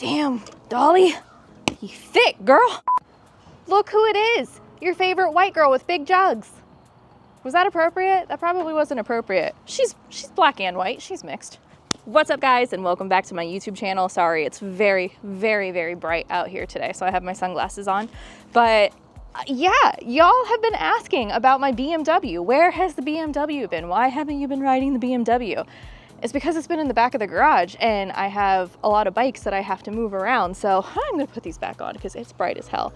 Damn, Dolly, you thick, girl. Look who it is. Your favorite white girl with big jugs. Was that appropriate? That probably wasn't appropriate. She's black and white. She's mixed. What's up, guys, and welcome back to my YouTube channel. Sorry, it's very, very, very bright out here today, so I have my sunglasses on. But yeah, y'all have been asking about my BMW. Where has the BMW been? Why haven't you been riding the BMW? It's because it's been in the back of the garage, and I have a lot of bikes that I have to move around. So I'm gonna put these back on because it's bright as hell.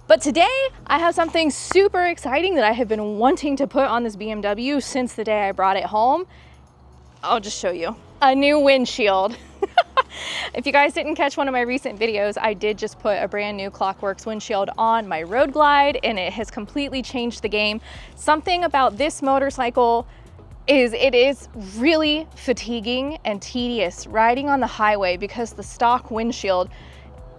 But today I have something super exciting that I have been wanting to put on this BMW since the day I brought it home. I'll just show you. A new windshield. If you guys didn't catch one of my recent videos, I did just put a brand new Klock Werks windshield on my Road Glide, and it has completely changed the game. Something about this motorcycle is it is really fatiguing and tedious riding on the highway because the stock windshield,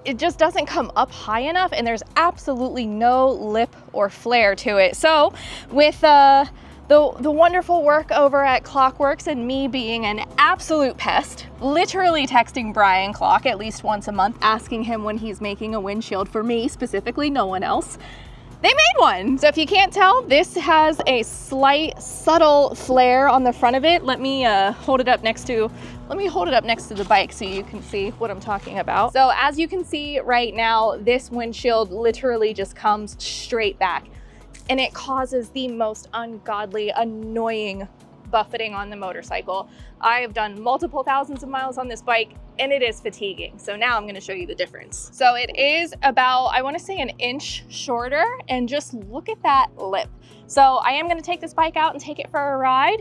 it just doesn't come up high enough, and there's absolutely no lip or flare to it. So with the wonderful work over at Klock Werks and me being an absolute pest, literally texting Brian Klock at least once a month, asking him when he's making a windshield for me specifically, no one else, they made one. So if you can't tell, this has a slight subtle flare on the front of it. Let me hold it up next to the bike so you can see what I'm talking about. So as you can see right now, this windshield literally just comes straight back, and it causes the most ungodly, annoying buffeting on the motorcycle. I have done multiple thousands of miles on this bike, and it is fatiguing. So now I'm gonna show you the difference. So it is about, I wanna say, an inch shorter, and just look at that lip. So I am gonna take this bike out and take it for a ride,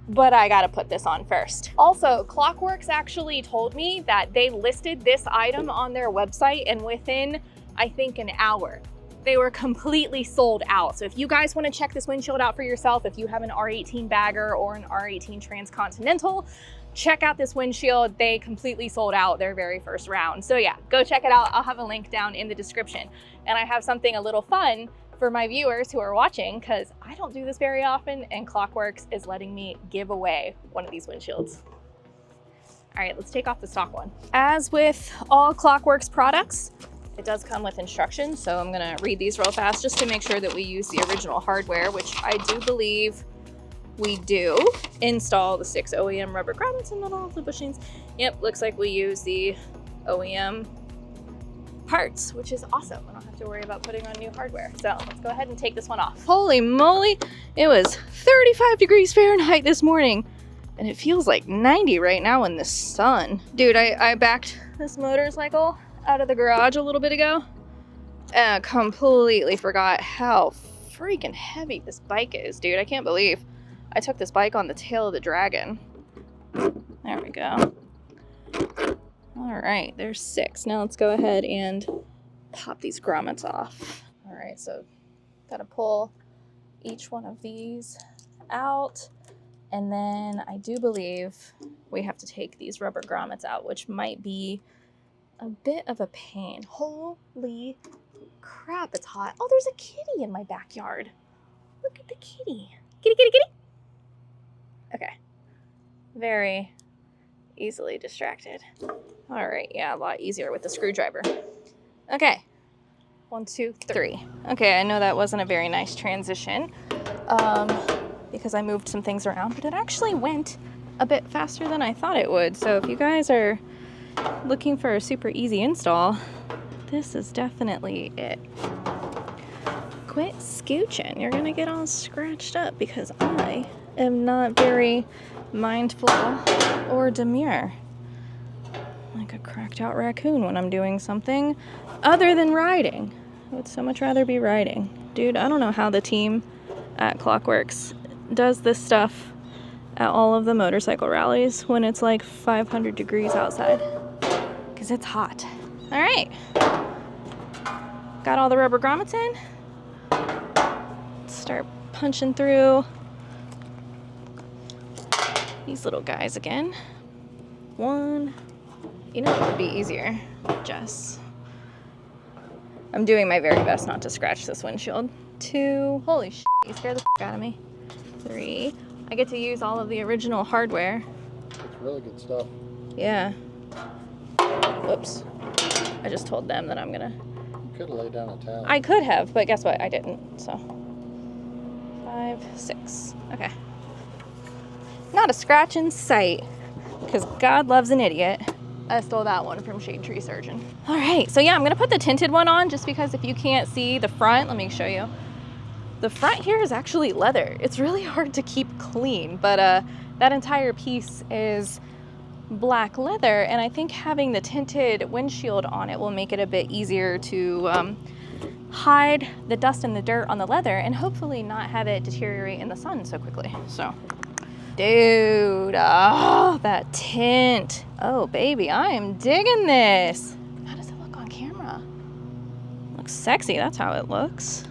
but I gotta put this on first. Also, Klock Werks actually told me that they listed this item on their website, and within, I think, an hour, they were completely sold out. So if you guys want to check this windshield out for yourself, if you have an R18 bagger or an R18 Transcontinental, check out this windshield. They completely sold out their very first round. So yeah, go check it out. I'll have a link down in the description. And I have something a little fun for my viewers who are watching, because I don't do this very often, and Klock Werks is letting me give away one of these windshields. All right, let's take off the stock one. As with all Klock Werks products, it does come with instructions, so I'm gonna read these real fast just to make sure that we use the original hardware, which I do believe we do. Install the 6 OEM rubber grommets and all of the bushings. Yep, looks like we use the OEM parts, which is awesome. I don't have to worry about putting on new hardware. So let's go ahead and take this one off. Holy moly, it was 35 degrees Fahrenheit this morning, and it feels like 90 right now in the sun. Dude, I backed this motorcycle out of the garage a little bit ago, and completely forgot how freaking heavy this bike is, dude. I can't believe I took this bike on the tail of the dragon. There we go. All right, there's 6. Now let's go ahead and pop these grommets off. All right, so gotta pull each one of these out, and then I do believe we have to take these rubber grommets out, which might be a bit of a pain. Holy crap, it's hot. Oh, there's a kitty in my backyard. Look at the kitty. Kitty, kitty, kitty. Okay. Very easily distracted. All right, yeah, a lot easier with the screwdriver. Okay, 1, 2, 3. Okay, I know that wasn't a very nice transition because I moved some things around, but it actually went a bit faster than I thought it would. So if you guys are looking for a super easy install, this is definitely it. Quit scooching. You're gonna get all scratched up because I am not very mindful or demure. Like a cracked out raccoon when I'm doing something other than riding. I would so much rather be riding. Dude, I don't know how the team at Klock Werks does this stuff at all of the motorcycle rallies when it's like 500 degrees outside, because it's hot. All right, got all the rubber grommets in. Let's start punching through these little guys again. 1, you know what would be easier, Jess? I'm doing my very best not to scratch this windshield. 2, holy shit, you scared the out of me. 3, I get to use all of the original hardware. It's really good stuff. Yeah. Whoops. I just told them that I'm gonna. You could have laid down a towel. I could have, but guess what? I didn't. So 5, 6. Okay. Not a scratch in sight, because God loves an idiot. I stole that one from Shade Tree Surgeon. All right, so yeah, I'm gonna put the tinted one on just because if you can't see the front, let me show you. The front here is actually leather. It's really hard to keep clean, but that entire piece is black leather, and I think having the tinted windshield on it will make it a bit easier to hide the dust and the dirt on the leather and hopefully not have it deteriorate in the sun so quickly. So, dude, oh, that tint. Oh, baby, I am digging this. How does it look on camera? Looks sexy, that's how it looks.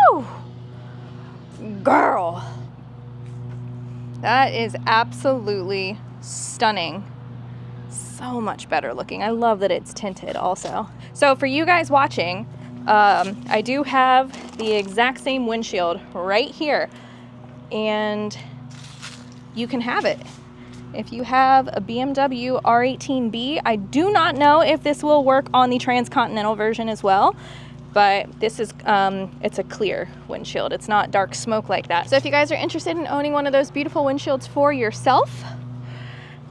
Woo! Girl. That is absolutely stunning. So much better looking. I love that it's tinted also. So for you guys watching, I do have the exact same windshield right here, and you can have it. If you have a BMWR18 B, I do not know if this will work on the Transcontinental version as well, but this is, it's a clear windshield. It's not dark smoke like that. So if you guys are interested in owning one of those beautiful windshields for yourself,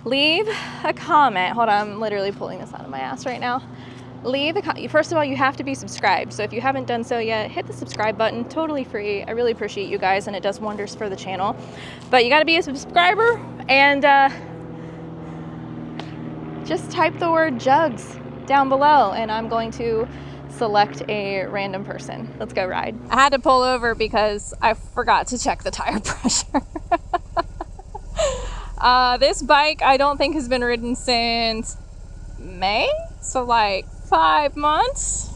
leave a comment. Hold on, I'm literally pulling this out of my ass right now. Leave a comment. First of all, you have to be subscribed. So if you haven't done so yet, hit the subscribe button, totally free. I really appreciate you guys, and it does wonders for the channel. But you gotta be a subscriber, and just type the word JUGZ down below, and I'm going to select a random person. Let's go ride. I had to pull over because I forgot to check the tire pressure. This bike I don't think has been ridden since May, so like 5 months,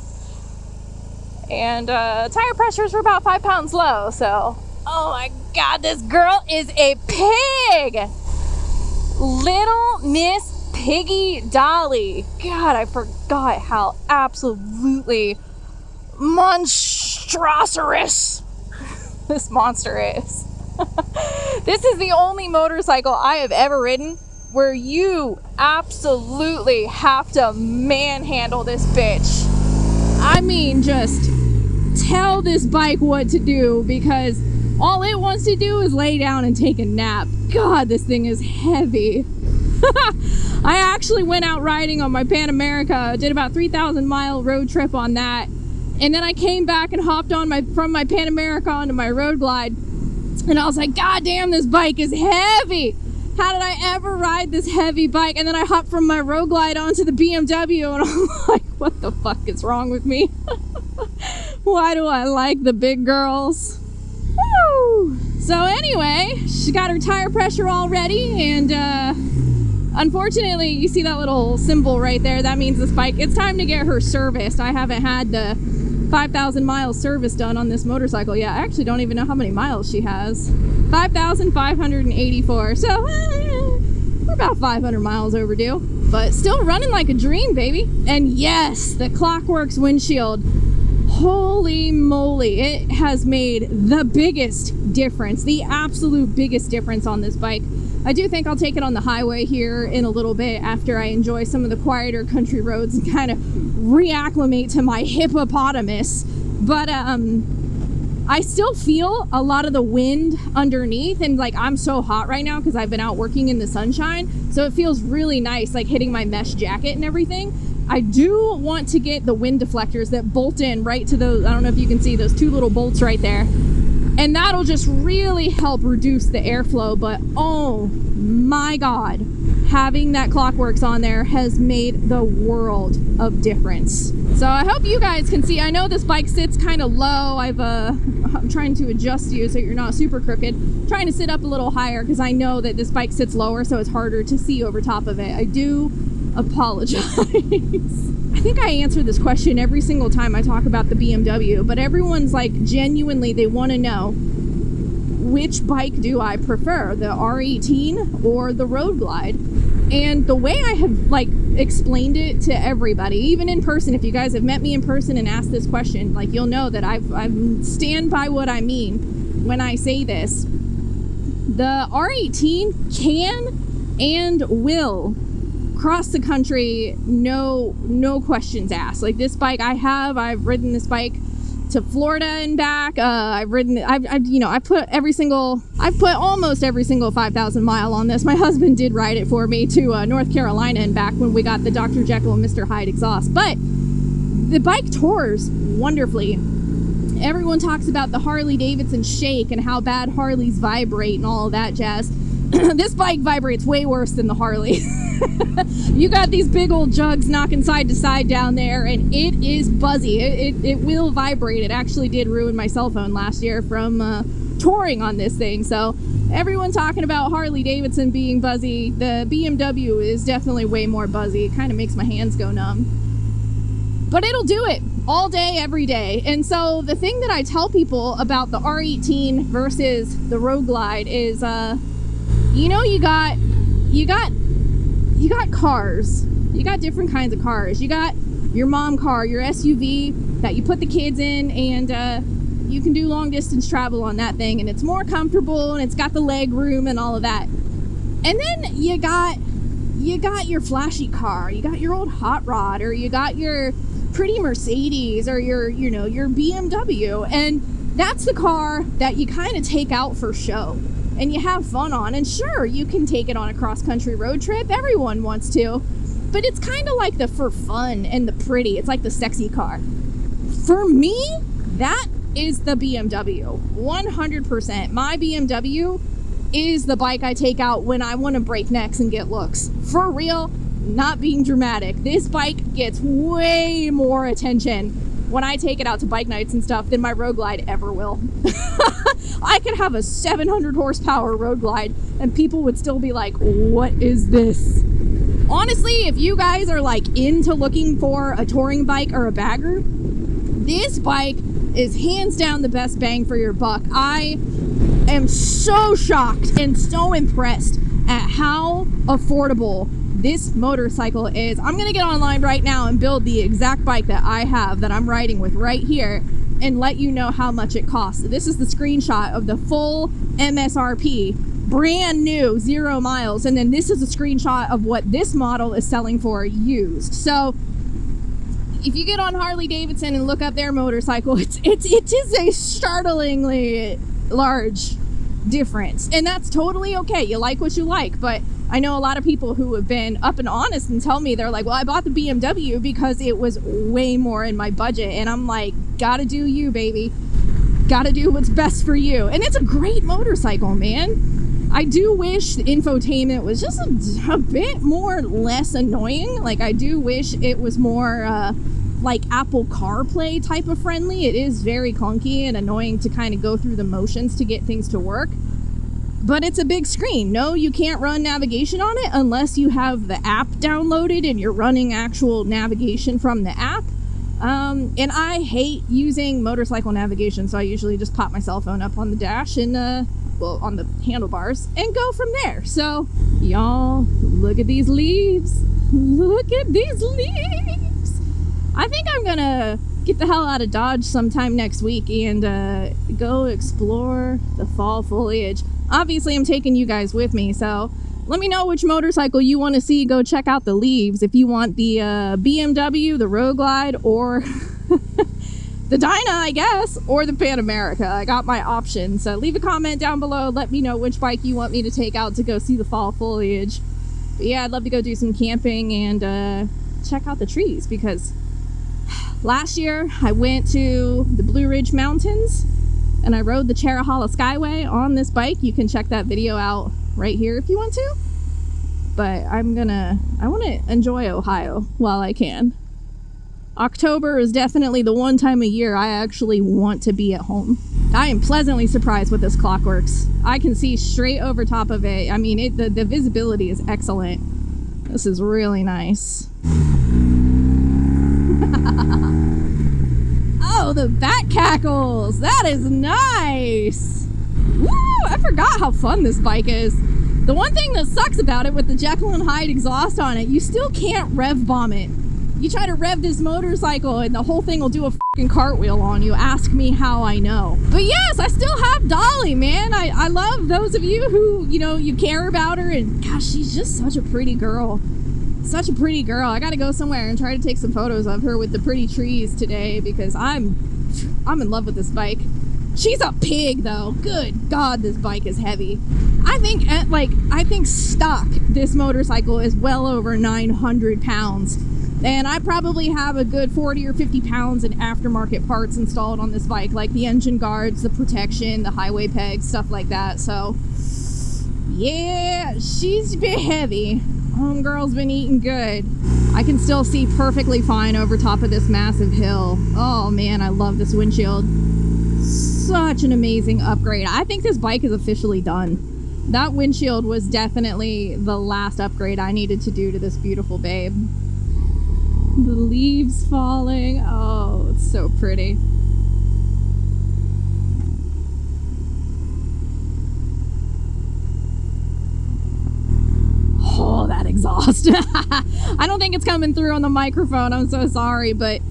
and tire pressures were about 5 pounds low. So, oh my God, this girl is a pig. Little Miss Piggy Dolly. God, I forgot how absolutely monstrous this monster is. This is the only motorcycle I have ever ridden where you absolutely have to manhandle this bitch. I mean, just tell this bike what to do, because all it wants to do is lay down and take a nap. God, this thing is heavy. I actually went out riding on my Pan America, did about 3,000 mile road trip on that, and then I came back and hopped on from my Pan America onto my Road Glide, and I was like, God damn, this bike is heavy. How did I ever ride this heavy bike? And then I hopped from my Road Glide onto the BMW, and I'm like, what the fuck is wrong with me? Why do I like the big girls? Woo! So anyway, she got her tire pressure all ready, and unfortunately, you see that little symbol right there? That means this bike, it's time to get her serviced. I haven't had the 5,000 miles service done on this motorcycle yet. I actually don't even know how many miles she has. 5,584. So we're about 500 miles overdue, but still running like a dream, baby. And yes, the Klock Werks windshield. Holy moly, it has made the biggest difference, the absolute biggest difference on this bike. I do think I'll take it on the highway here in a little bit after I enjoy some of the quieter country roads and kind of reacclimate to my hippopotamus. But I still feel a lot of the wind underneath, and like I'm so hot right now because I've been out working in the sunshine, so it feels really nice, like hitting my mesh jacket and everything. I do want to get the wind deflectors that bolt in right to those, I don't know if you can see those 2 little bolts right there, and that'll just really help reduce the airflow. But oh my God, having that Klock Werks on there has made the world of difference. So I hope you guys can see. I know this bike sits kind of low. I'm trying to adjust you so you're not super crooked. I'm trying to sit up a little higher because I know that this bike sits lower, so it's harder to see over top of it. I do apologize. I think I answer this question every single time I talk about the BMW, but everyone's like, genuinely, they want to know, which bike do I prefer, the R18 or the Road Glide? And the way I have like explained it to everybody, even in person, if you guys have met me in person and asked this question, like you'll know that I stand by what I mean when I say this. The R18 can and will across the country, no questions asked. Like this bike I've ridden this bike to Florida and back. I've put almost every single 5,000 mile on this. My husband did ride it for me to North Carolina and back when we got the Dr. Jekyll and Mr. Hyde exhaust. But the bike tours wonderfully. Everyone talks about the Harley Davidson shake and how bad Harleys vibrate and all of that jazz. This bike vibrates way worse than the Harley. You got these big old jugs knocking side to side down there, and it is buzzy. It will vibrate. It actually did ruin my cell phone last year from touring on this thing. So everyone talking about Harley Davidson being buzzy, the BMW is definitely way more buzzy. It kind of makes my hands go numb. But it'll do it all day, every day. And so the thing that I tell people about the R18 versus the Road Glide is, you got cars. You got different kinds of cars. You got your mom car, your SUV that you put the kids in, and you can do long distance travel on that thing, and it's more comfortable, and it's got the leg room and all of that. And then you got your flashy car. You got your old hot rod, or you got your pretty Mercedes, or your BMW, and that's the car that you kind of take out for show and you have fun on. And sure, you can take it on a cross-country road trip. Everyone wants to. But it's kind of like the for fun and the pretty. It's like the sexy car. For me, that is the BMW. 100%. My BMW is the bike I take out when I want to break necks and get looks. For real, not being dramatic. This bike gets way more attention when I take it out to bike nights and stuff than my Road Glide ever will. I could have a 700 horsepower Road Glide and people would still be like, what is this? Honestly, if you guys are like into looking for a touring bike or a bagger, this bike is hands down the best bang for your buck. I am so shocked and so impressed at how affordable this motorcycle is. I'm gonna get online right now and build the exact bike that I have that I'm riding with right here and let you know how much it costs. This is the screenshot of the full MSRP, brand new, 0 miles, and then this is a screenshot of what this model is selling for used. So if you get on Harley Davidson and look up their motorcycle, it is a startlingly large difference, and that's totally okay. You like what you like. But I know a lot of people who have been up and honest and tell me, they're like, well, I bought the BMW because it was way more in my budget. And I'm like, gotta do you, baby. Gotta do what's best for you. And it's a great motorcycle, man. I do wish the infotainment was just a bit more less annoying. Like, I do wish it was more like Apple CarPlay type of friendly. It is very clunky and annoying to kind of go through the motions to get things to work. But it's a big screen. No, you can't run navigation on it unless you have the app downloaded and you're running actual navigation from the app. And I hate using motorcycle navigation, so I usually just pop my cell phone up on the dash and, on the handlebars and go from there. So, y'all, look at these leaves. Look at these leaves. I think I'm gonna get the hell out of Dodge sometime next week and go explore the fall foliage. Obviously, I'm taking you guys with me, so let me know which motorcycle you want to see. Go check out the leaves if you want the BMW, the Road Glide, or the Dyna, I guess, or the Pan America. I got my options. So leave a comment down below. Let me know which bike you want me to take out to go see the fall foliage. But yeah, I'd love to go do some camping and check out the trees, because last year I went to the Blue Ridge Mountains and I rode the Cherahalla Skyway on this bike. You can check that video out right here if you want to. But I want to enjoy Ohio while I can. October is definitely the one time of year I actually want to be at home. I am pleasantly surprised with this Klock Werks. I can see straight over top of it. I mean, the visibility is excellent. This is really nice. Oh, the bat cackles! That is nice! Woo! I forgot how fun this bike is. The one thing that sucks about it with the Jekyll and Hyde exhaust on it, you still can't rev bomb it. You try to rev this motorcycle and the whole thing will do a fucking cartwheel on you. Ask me how I know. But yes, I still have Dolly, man. I love those of you who, you care about her, and gosh, she's just such a pretty girl. Such a pretty girl. I gotta go somewhere and try to take some photos of her with the pretty trees today because I'm in love with this bike. She's a pig though. Good God, this bike is heavy. I think stock this motorcycle is well over 900 pounds. And I probably have a good 40 or 50 pounds in aftermarket parts installed on this bike, like the engine guards, the protection, the highway pegs, stuff like that. So yeah, she's been heavy. Homegirl's been eating good. I can still see perfectly fine over top of this massive hill. Oh man, I love this windshield. Such an amazing upgrade. I think this bike is officially done. That windshield was definitely the last upgrade I needed to do to this beautiful babe. The leaves falling. Oh, it's so pretty. Oh, that exhaust. I don't think it's coming through on the microphone. I'm so sorry, but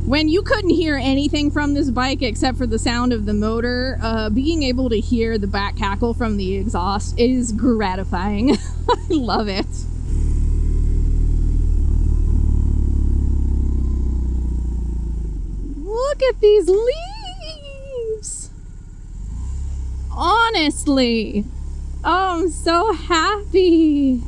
when you couldn't hear anything from this bike except for the sound of the motor, being able to hear the back cackle from the exhaust is gratifying. I love it. Look at these leaves. Honestly. Oh, I'm so happy.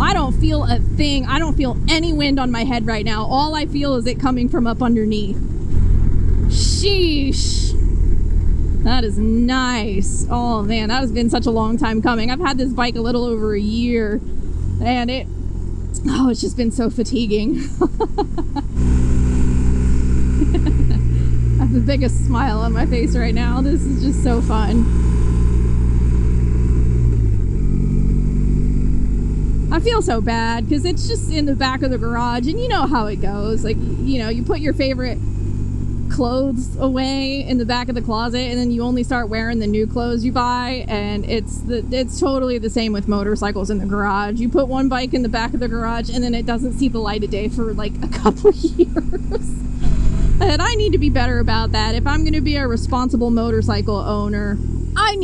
I don't feel a thing. I don't feel any wind on my head right now. All I feel is it coming from up underneath. Sheesh. That is nice. Oh man, that has been such a long time coming. I've had this bike a little over a year and it's just been so fatiguing. I have the biggest smile on my face right now. This is just so fun. I feel so bad because it's just in the back of the garage and you know how it goes. Like, you know, you put your favorite clothes away in the back of the closet and then you only start wearing the new clothes you buy, and it's totally the same with motorcycles in the garage. You put one bike in the back of the garage and then it doesn't see the light of day for like a couple years. And I need to be better about that. If I'm going to be a responsible motorcycle owner, I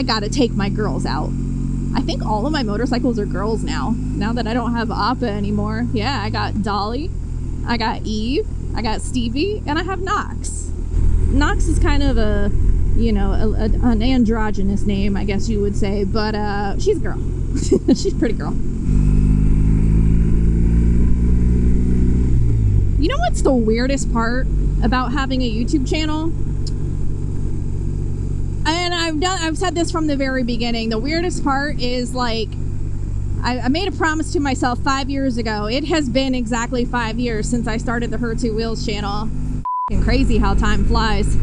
gotta take my girls out. I think all of my motorcycles are girls now that I don't have Appa anymore. Yeah, I got Dolly, I got Eve, I got Stevie, and I have Knox. Knox is kind of an androgynous name, I guess you would say, but she's a girl. She's a pretty girl. You know what's the weirdest part about having a YouTube channel? And I've said this from the very beginning. The weirdest part is, like, I made a promise to myself 5 years ago. It has been exactly 5 years since I started the Her Two Wheels channel. F***ing crazy how time flies.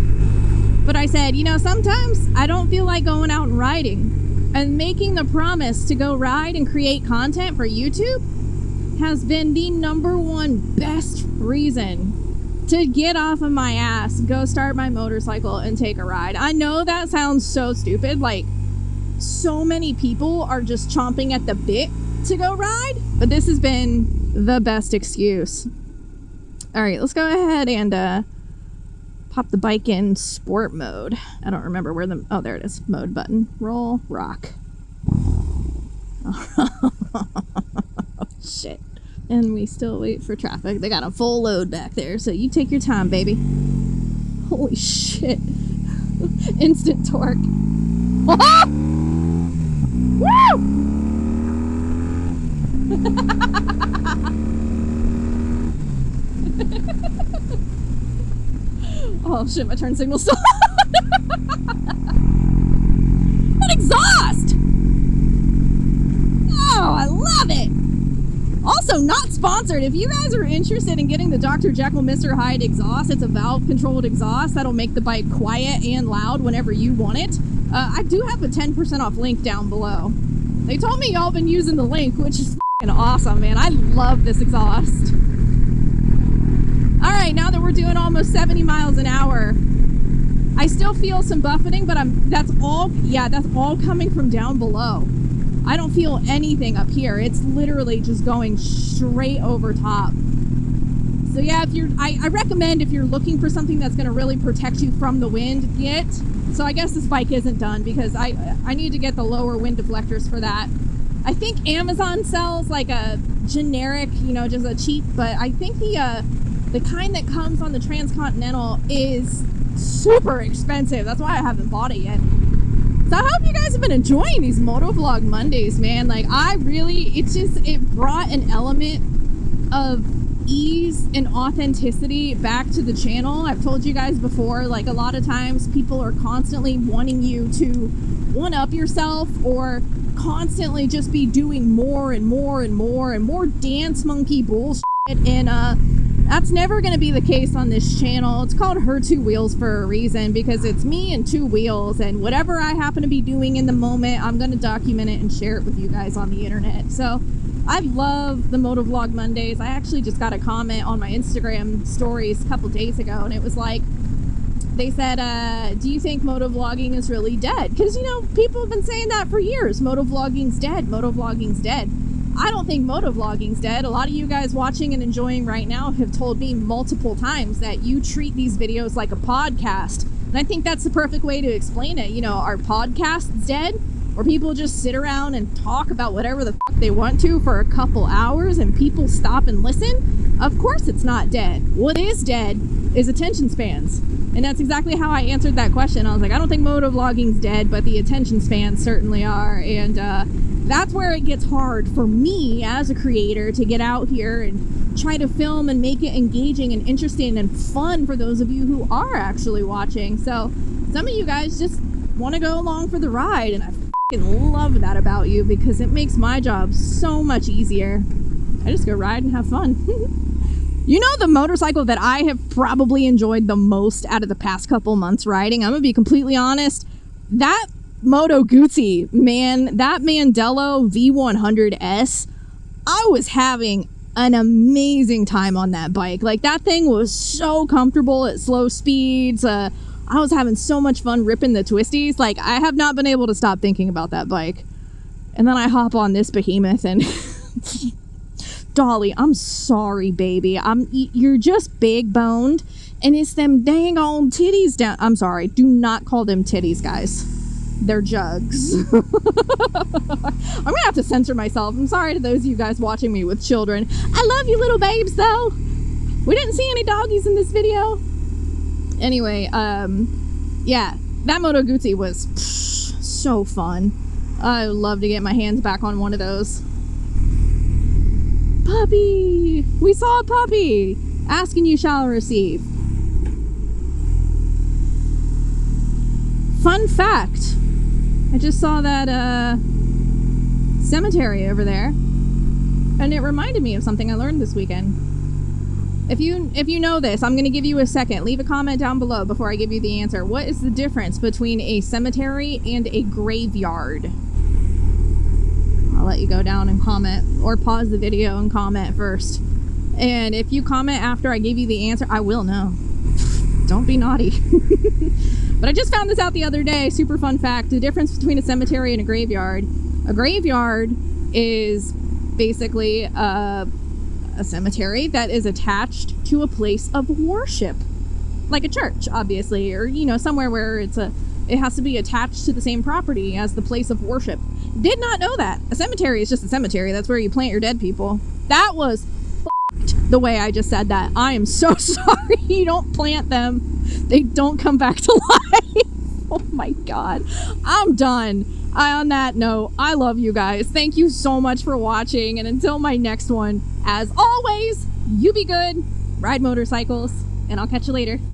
But I said, you know, sometimes I don't feel like going out and riding. And making the promise to go ride and create content for YouTube has been the #1 best reason to get off of my ass, go start my motorcycle and take a ride. I know that sounds so stupid, like so many people are just chomping at the bit to go ride, but this has been the best excuse. All right, let's go ahead and pop the bike in sport mode. I don't remember where oh, there it is, mode button. Roll, rock. Oh, shit. And we still wait for traffic. They got a full load back there, so you take your time, baby. Holy shit. Instant torque. Ah! Woo! Oh shit, my turn signal's still on. That exhaust! Oh, I love it! Also, not sponsored. If you guys are interested in getting the Dr. Jekyll Mr. Hyde exhaust, it's a valve-controlled exhaust that'll make the bike quiet and loud whenever you want it. I do have a 10% off link down below. They told me y'all been using the link, which is f***ing awesome, man. I love this exhaust. All right, now that we're doing almost 70 miles an hour, I still feel some buffeting, but that's all coming from down below. I don't feel anything up here. It's literally just going straight over top. So yeah, I recommend if you're looking for something that's going to really protect you from the wind, so I guess this bike isn't done because I need to get the lower wind deflectors for that. I think Amazon sells like a generic, you know, just a cheap, but I think the kind that comes on the Transcontinental is super expensive. That's why I haven't bought it yet. So I hope you guys have been enjoying these Motovlog Mondays, man. Like, it brought an element of ease and authenticity back to the channel. I've told you guys before, like, a lot of times people are constantly wanting you to one-up yourself or constantly just be doing more and more and more and more dance monkey bullshit, and that's never going to be the case on this channel. It's called Her Two Wheels for a reason, because it's me and two wheels, and whatever I happen to be doing in the moment, I'm going to document it and share it with you guys on the internet. So I love the Motovlog Mondays. I actually just got a comment on my Instagram stories a couple days ago, and it was like, they said, do you think motovlogging is really dead? Because, you know, people have been saying that for years. Motovlogging's dead. Motovlogging's dead. I don't think motovlogging's dead. A lot of you guys watching and enjoying right now have told me multiple times that you treat these videos like a podcast. And I think that's the perfect way to explain it. You know, are podcasts dead? Where people just sit around and talk about whatever the fuck they want to for a couple hours and people stop and listen? Of course it's not dead. What is dead is attention spans. And that's exactly how I answered that question. I was like, I don't think motovlogging's dead, but the attention spans certainly are. And that's where it gets hard for me as a creator to get out here and try to film and make it engaging and interesting and fun for those of you who are actually watching. So some of you guys just want to go along for the ride, and I fucking love that about you, because it makes my job so much easier. I just go ride and have fun. You know, the motorcycle that I have probably enjoyed the most out of the past couple months riding, I'm gonna be completely honest, that Moto Guzzi, man, that Mandello V100S, I was having an amazing time on that bike. Like, that thing was so comfortable at slow speeds. I was having so much fun ripping the twisties. Like, I have not been able to stop thinking about that bike. And then I hop on this behemoth and Dolly, I'm sorry, baby. You're just big boned, and it's them dang on titties down. I'm sorry. Do not call them titties, guys. They're jugs. I'm gonna have to censor myself. I'm sorry to those of you guys watching me with children. I love you, little babes, though. We didn't see any doggies in this video. Anyway, yeah, that Moto Guzzi was so fun. I would love to get my hands back on one of those. Puppy! We saw a puppy! Ask and you shall receive. Fun fact, I just saw that cemetery over there, and it reminded me of something I learned this weekend. If you know this, I'm going to give you a second. Leave a comment down below before I give you the answer. What is the difference between a cemetery and a graveyard? I'll let you go down and comment, or pause the video and comment first. And if you comment after I give you the answer, I will know. Don't be naughty. But I just found this out the other day. Super fun fact. The difference between a cemetery and a graveyard. A graveyard is basically a cemetery that is attached to a place of worship. Like a church, obviously, or, you know, somewhere where it has to be attached to the same property as the place of worship. Did not know that. A cemetery is just a cemetery. That's where you plant your dead people. That was f***ed the way I just said that. I am so sorry. You don't plant them. They don't come back to life. Oh my God. I'm done. On that note, I love you guys. Thank you so much for watching. And until my next one, as always, you be good, ride motorcycles, and I'll catch you later.